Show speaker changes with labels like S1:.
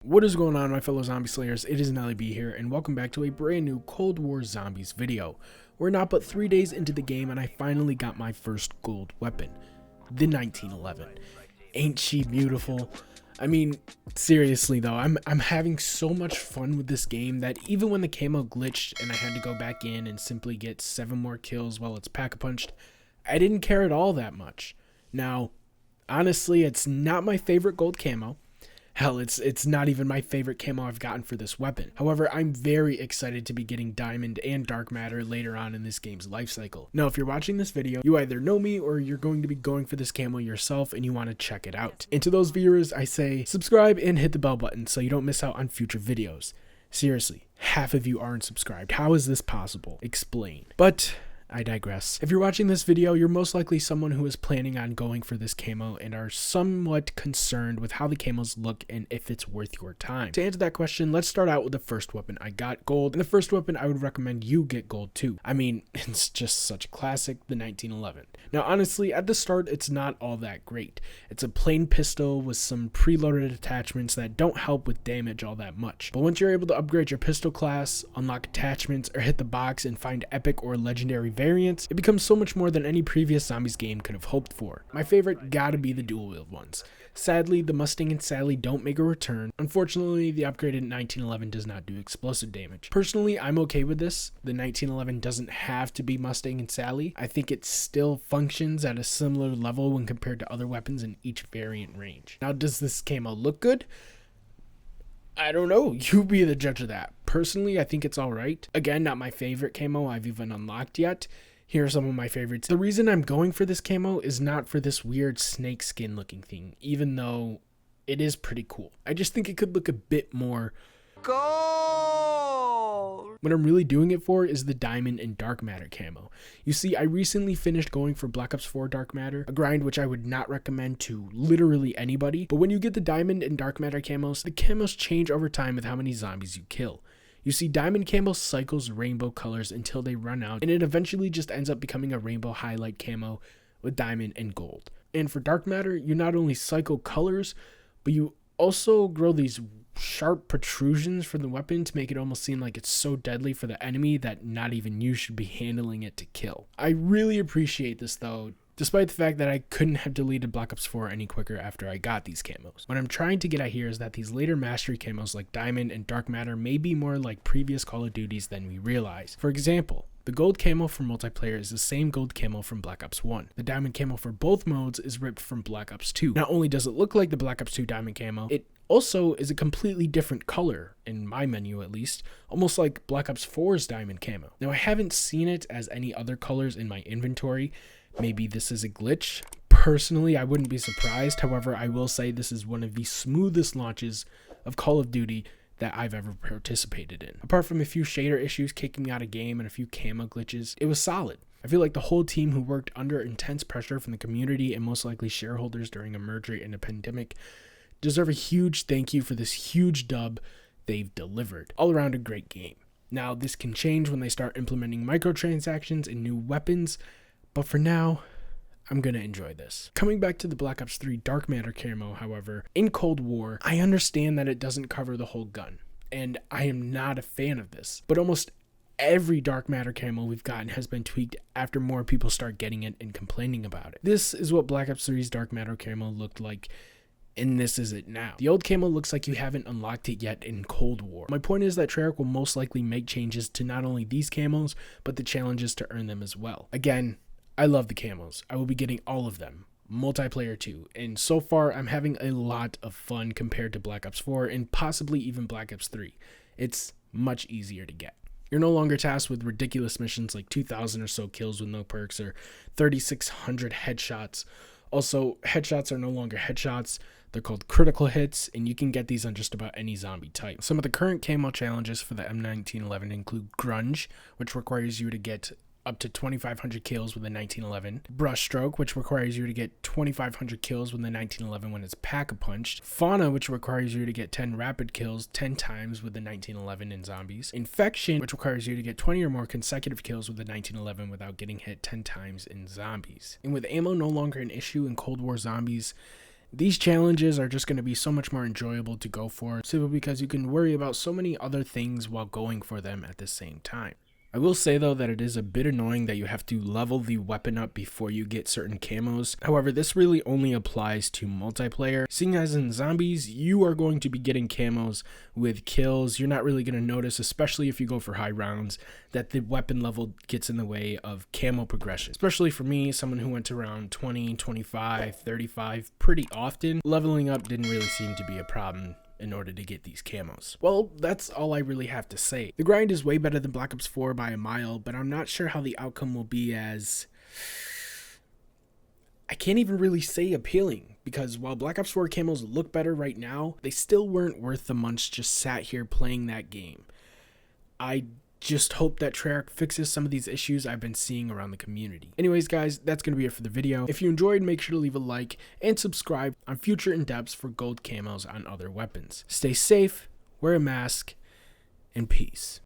S1: What is going on, my fellow zombie slayers? It is Nelly B here, and welcome back to a brand new Cold War Zombies video. We're not but 3 days into the game, and I finally got my first gold weapon, the 1911. Ain't she beautiful? I mean, seriously though, I'm having so much fun with this game that even when the camo glitched and I had to go back in and simply get 7 more kills while it's pack-a-punched, I didn't care at all that much. Now, honestly, it's not my favorite gold camo. Hell, it's not even my favorite camo I've gotten for this weapon. However, I'm very excited to be getting diamond and dark matter later on in this game's life cycle. Now, if you're watching this video, you either know me or you're going to be going for this camo yourself and you want to check it out. And to those viewers, I say subscribe and hit the bell button so you don't miss out on future videos. Seriously, half of you aren't subscribed. How is this possible? Explain. But I digress. If you're watching this video, you're most likely someone who is planning on going for this camo and are somewhat concerned with how the camos look and if it's worth your time. To answer that question, let's start out with the first weapon. I got gold, and the first weapon I would recommend you get gold too. I mean, it's just such a classic, the 1911. Now honestly, at the start, it's not all that great. It's a plain pistol with some preloaded attachments that don't help with damage all that much. But once you're able to upgrade your pistol class, unlock attachments, or hit the box and find epic or legendary variants, it becomes so much more than any previous Zombies game could have hoped for. My favorite gotta be the dual wield ones. Sadly, the Mustang and Sally don't make a return. Unfortunately, the upgraded 1911 does not do explosive damage. Personally, I'm okay with this. The 1911 doesn't have to be Mustang and Sally. I think it still functions at a similar level when compared to other weapons in each variant range. Now, does this camo look good? I don't know, you be the judge of that. Personally, I think it's alright. Again, not my favorite camo I've even unlocked yet. Here are some of my favorites. The reason I'm going for this camo is not for this weird snake skin looking thing, even though it is pretty cool. I just think it could look a bit more gold. What I'm really doing it for is the diamond and dark matter camo. You see, I recently finished going for Black Ops 4 dark matter, a grind which I would not recommend to literally anybody, but when you get the diamond and dark matter camos, the camos change over time with how many zombies you kill. You see, diamond camo cycles rainbow colors until they run out, and it eventually just ends up becoming a rainbow highlight camo with diamond and gold. And for dark matter, you not only cycle colors, but you also grow these sharp protrusions from the weapon to make it almost seem like it's so deadly for the enemy that not even you should be handling it to kill. I really appreciate this though, despite the fact that I couldn't have deleted Black Ops 4 any quicker after I got these camos. What I'm trying to get at here is that these later mastery camos like Diamond and Dark Matter may be more like previous Call of Duties than we realize. For example, the gold camo for multiplayer is the same gold camo from Black Ops 1. The diamond camo for both modes is ripped from Black Ops 2. Not only does it look like the Black Ops 2 diamond camo, it also is a completely different color, in my menu at least, almost like Black Ops 4's diamond camo. Now I haven't seen it as any other colors in my inventory. Maybe this is a glitch. Personally, I wouldn't be surprised. However, I will say this is one of the smoothest launches of Call of Duty that I've ever participated in. Apart from a few shader issues kicking me out of game and a few camo glitches, it was solid. I feel like the whole team who worked under intense pressure from the community and most likely shareholders during a merger and a pandemic deserve a huge thank you for this huge dub they've delivered. All around a great game. Now, this can change when they start implementing microtransactions and new weapons, but for now, I'm gonna enjoy this. Coming back to the Black Ops 3 Dark Matter camo, however, in Cold War, I understand that it doesn't cover the whole gun, and I am not a fan of this, but almost every Dark Matter camo we've gotten has been tweaked after more people start getting it and complaining about it. This is what Black Ops 3's Dark Matter camo looked like, and this is it now. The old camo looks like you haven't unlocked it yet in Cold War. My point is that Treyarch will most likely make changes to not only these camos, but the challenges to earn them as well. Again, I love the camos. I will be getting all of them. Multiplayer too. And so far, I'm having a lot of fun compared to Black Ops 4 and possibly even Black Ops 3. It's much easier to get. You're no longer tasked with ridiculous missions like 2,000 or so kills with no perks or 3,600 headshots. Also, headshots are no longer headshots. They're called critical hits, and you can get these on just about any zombie type. Some of the current camo challenges for the M1911 include Grunge, which requires you to get up to 2,500 kills with the 1911. Brushstroke, which requires you to get 2,500 kills with the 1911 when it's pack-a-punched. Fauna, which requires you to get 10 rapid kills 10 times with the 1911 in zombies. Infection, which requires you to get 20 or more consecutive kills with the 1911 without getting hit 10 times in zombies. And with ammo no longer an issue in Cold War zombies, These challenges are just going to be so much more enjoyable to go for, simply because you can worry about so many other things while going for them at the same time. I will say though that it is a bit annoying that you have to level the weapon up before you get certain camos. However, this really only applies to multiplayer. Seeing as in zombies, you are going to be getting camos with kills. You're not really going to notice, especially if you go for high rounds, that the weapon level gets in the way of camo progression. Especially for me, someone who went around 20, 25, 35 pretty often, leveling up didn't really seem to be a problem in order to get these camos. Well, that's all I really have to say. The grind is way better than Black Ops 4 by a mile, but I'm not sure how the outcome will be, as I can't even really say appealing, because while Black Ops 4 camos look better right now, they still weren't worth the months just sat here playing that game. I just hope that Treyarch fixes some of these issues I've been seeing around the community. Anyways, guys, that's going to be it for the video. If you enjoyed, make sure to leave a like and subscribe on future in-depths for gold camos on other weapons. Stay safe, wear a mask, and peace.